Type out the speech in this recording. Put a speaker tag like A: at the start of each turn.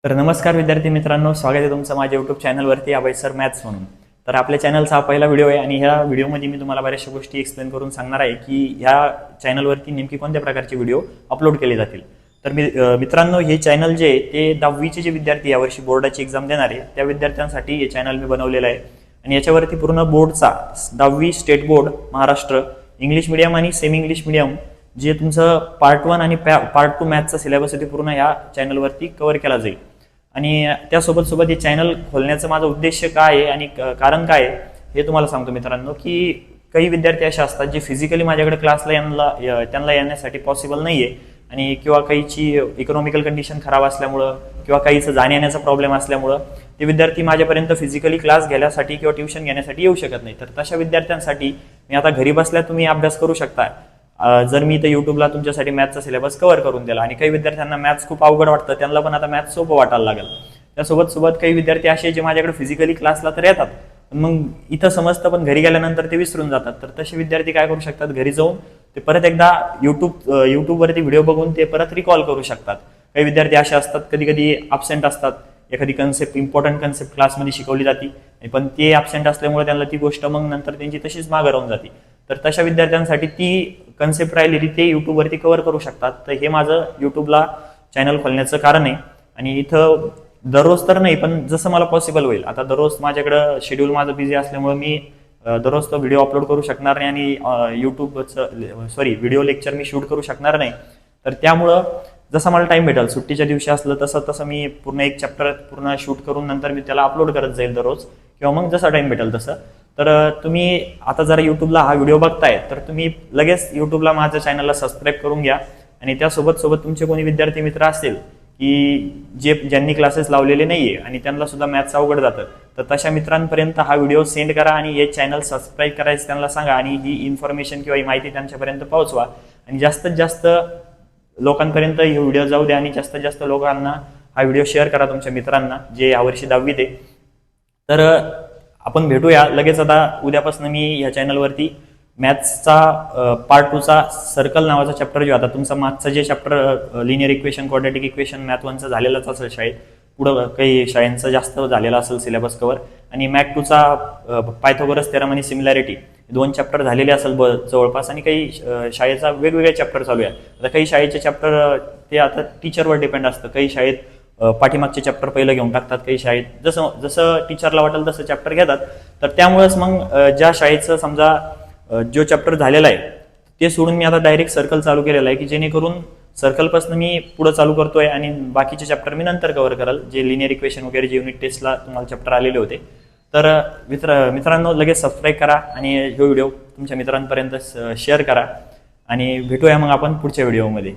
A: तर नमस्कार विद्यार्थी मित्रांनो, स्वागत आहे तुमचं माझ्या YouTube चॅनलवरती अभय सर मॅथ्स म्हणून. तर आपल्या चॅनलचा हा पहिला व्हिडिओ आहे आणि ह्या व्हिडिओमध्ये मी तुम्हाला बऱ्याचशा गोष्टी एक्सप्लेन करून सांगणार आहे की ह्या चॅनलवरती नेमकी कोणत्या प्रकारचे व्हिडिओ अपलोड केले जातील. तर मित्रांनो, हे चॅनल जे ते 10वीचे जे विद्यार्थी यावर्षी बोर्डाची एक्झाम देणार आहे त्या विद्यार्थ्यांसाठी हे चॅनल मी बनवलेलं आहे आणि याच्यावरती पूर्ण बोर्डचा 10वी state board Maharashtra English medium आणि सेमी इंग्लिश मीडियम जे तुमचं पार्ट 1 आणि पार्ट 2 मॅथ्सचा सिलेबस आहे ते पूर्ण ह्या चॅनलवरती कव्हर केला जाईल. आणि त्यासोबत सोबत हे चॅनल खोलण्याचा माझा उद्देश काय आहे आणि कारण काय आहे हे तुम्हाला सांगतो मित्रांनो. की काही विद्यार्थी असे असतात जे फिजिकली माझ्याकडे क्लासला त्यांना येण्यासाठी पॉसिबल नाहीये आणि किंवा काहीची इकॉनॉमिकल कंडिशन खराब असल्यामुळं किंवा काहीचं जाण्याचा प्रॉब्लेम असल्यामुळं ते विद्यार्थी माझ्यापर्यंत फिजिकली क्लास घेण्यासाठी किंवा ट्युशन घेण्यासाठी येऊ शकत नाही. तर तशा विद्यार्थ्यांसाठी मी आता घरी बसल्या तुम्ही अभ्यास करू शकता जर मी तर युट्यूबला तुमच्यासाठी मॅथ्सचा सिलेबस कव्हर करून दिला. आणि काही विद्यार्थ्यांना मॅथ्स खूप अवघड वाटतं, त्यांना पण आता मॅथ्स सोपं वाटायला लागेल. त्यासोबत सोबत काही विद्यार्थी असे जे माझ्याकडे फिजिकली क्लासला तर येतात मग इथं समजतं पण घरी गेल्यानंतर ते विसरून जातात. तर तसे विद्यार्थी काय करू शकतात, घरी जाऊन ते परत एकदा युट्यूबवरती व्हिडिओ बघून ते परत रिकॉल करू शकतात. काही विद्यार्थी असे असतात कधी कधी अब्सेंट असतात, एखादी कन्सेप्ट इम्पॉर्टंट कन्सेप्ट क्लासमध्ये शिकवली जाते पण ते अब्सेंट असल्यामुळे त्यांना ती गोष्ट मग नंतर त्यांची तशीच मागे राहून जाते. तर तशा विद्यार्थ्यांसाठी ती कन्सेप्ट राहिलेली ते युट्यूबवरती कव्हर करू शकतात. तर हे माझं युट्यूबला चॅनल खोलण्याचं कारण आहे. आणि इथं दररोज तर नाही पण जसं मला पॉसिबल होईल, आता दररोज माझ्याकडं शेड्यूल माझं बिझी असल्यामुळे मी दररोज तो व्हिडिओ अपलोड करू शकणार नाही आणि व्हिडिओ लेक्चर मी शूट करू शकणार नाही. तर त्यामुळं जसं मला टाइम भेटेल, सुट्टीच्या दिवशी असलं तसं मी पूर्ण एक चॅप्टर पूर्ण शूट करून नंतर मी त्याला अपलोड करत जाईल दररोज किंवा मग जसा टाइम भेटेल तसं. तर तुम्ही आता जरा युट्यूबला हा व्हिडिओ बघताय तर तुम्ही लगेच युट्यूबला माझ्या चॅनलला सबस्क्राईब करून घ्या. आणि त्यासोबत तुमचे कोणी विद्यार्थी मित्र असतील की ज्यांनी क्लासेस लावलेले नाहीये आणि त्यांना सुद्धा मॅथ्स अवघड जातं, तर तशा मित्रांपर्यंत हा व्हिडिओ सेंड करा आणि हे चॅनल सबस्क्राईब करायचं त्यांना सांगा आणि ही इन्फॉर्मेशन किंवा ही माहिती त्यांच्यापर्यंत पोहोचवा. आणि जास्तीत जास्त लोकांपर्यंत ही व्हिडिओ जाऊ द्या आणि जास्तीत जास्त लोकांना हा व्हिडिओ शेअर करा तुमच्या मित्रांना जे यावर्षी 10वीत आहे. तर आपण भेटूया लगेच. आता उद्यापासून मी या चॅनलवरती मॅथ्सचा पार्ट 2चा सर्कल नावाचा चॅप्टर जो आता तुमचा मागचा जे chapter linear equation quadratic equation math 1चा झालेलाच असेल शाळेत, पुढं काही शाळांचा जास्त झालेला असेल सिलेबस कव्हर. आणि मॅथ 2चा पायथागोरस थेरम आणि सिमिलॅरिटी 2 चॅप्टर झालेले असेल जवळपास. आणि काही शाळेचा वेगवेगळे चॅप्टर चालू आहे. आता काही शाळेचे चॅप्टर ते आता टीचरवर डिपेंड असतं. काही शाळेत पाठीमागचे चॅप्टर पहिलं घेऊन टाकतात, काही शाळेत जसं टीचरला वाटेल तसं चॅप्टर घेतात. तर त्यामुळेच मग ज्या शाळेचं समजा जो चॅप्टर झालेला आहे ते सोडून मी आता डायरेक्ट सर्कल चालू केलेला आहे की जेणेकरून सर्कलपासून मी पुढे चालू करतोय आणि बाकीचे चॅप्टर मी नंतर कव्हर करेल, जे लिनियर इक्वेशन वगैरे जे युनिट टेस्टला तुम्हाला चॅप्टर आलेले होते. तर मित्रांनो लगेच सबस्क्राईब करा आणि हा व्हिडिओ तुमच्या मित्रांपर्यंत शेअर करा आणि भेटूया मग आपण पुढच्या व्हिडिओमध्ये.